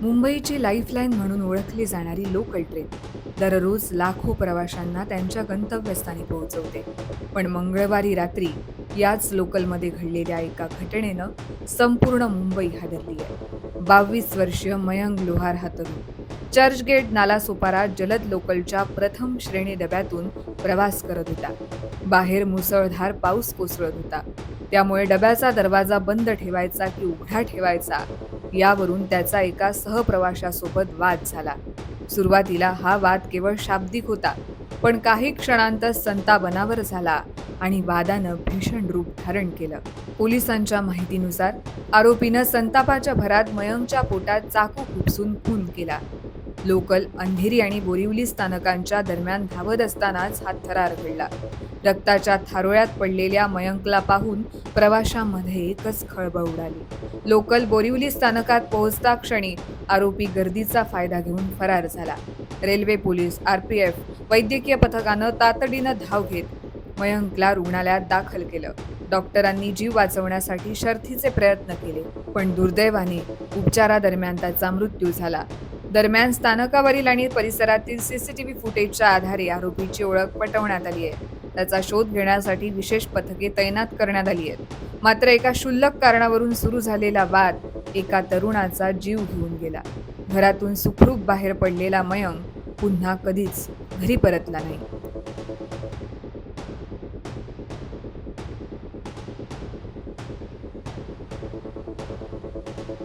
मुंबईची लाईफलाईन म्हणून ओळखली जाणारी लोकल ट्रेन दररोज लाखो प्रवाशांना त्यांच्या गंतव्यस्थानी पोहोचवते. पण मंगळवारी रात्री याच लोकलमध्ये घडलेल्या एका घटनेनं संपूर्ण मुंबई हादरली आहे. 22 वर्षीय मयंक लोहार हा तरुण चर्चगेट नालासोपारा जलद लोकलच्या प्रथम श्रेणी डब्यातून प्रवास करत होता. बाहेर मुसळधार पाऊस कोसळत होता. त्यामुळे डब्याचा दरवाजा बंद ठेवायचा की उघडा ठेवायचा यावरून त्याचा एका सहप्रवाशासोबत वाद झाला. सुरुवातीला हा वाद केवळ शाब्दिक होता, पण काही क्षणांतच संताप अनावर झाला आणि वादानं भीषण रूप धारण केलं. पोलिसांच्या माहितीनुसार आरोपीनं संतापाच्या भरात मयंकच्या पोटात चाकू खुपसून खून केला. लोकल अंधेरी आणि बोरिवली स्थानकांच्या दरम्यान धावत असतानाच हा थरार घडला. रक्ताच्या थारोळ्यात पडलेल्या मयंकला पाहून प्रवाशांमध्ये एकच खळबळ उडाली. लोकल बोरिवली स्थानकात पोहोचता क्षणी आरोपी गर्दीचा फायदा घेऊन फरार झाला. रेल्वे पोलीस, आरपीएफ, वैद्यकीय पथकानं तातडीनं धाव घेत मयंकला रुग्णालयात दाखल केलं. डॉक्टरांनी जीव वाचवण्यासाठी शर्थीचे प्रयत्न केले, पण दुर्दैवाने उपचारादरम्यान त्याचा मृत्यू झाला. दरम्यान स्थानकावरील आणि परिसरातील सीसीटीव्ही फुटेजच्या आधारे आरोपीची ओळख पटवण्यात आली आहे. त्याचा शोध घेण्यासाठी विशेष पथके तैनात करण्यात आली आहेत. मात्र एका क्षुल्लक कारणावरून सुरू झालेला वाद एका तरुणाचा जीव घेऊन गेला. घरातून सुखरूप बाहेर पडलेला मयंक पुन्हा कधीच घरी परतला नाही.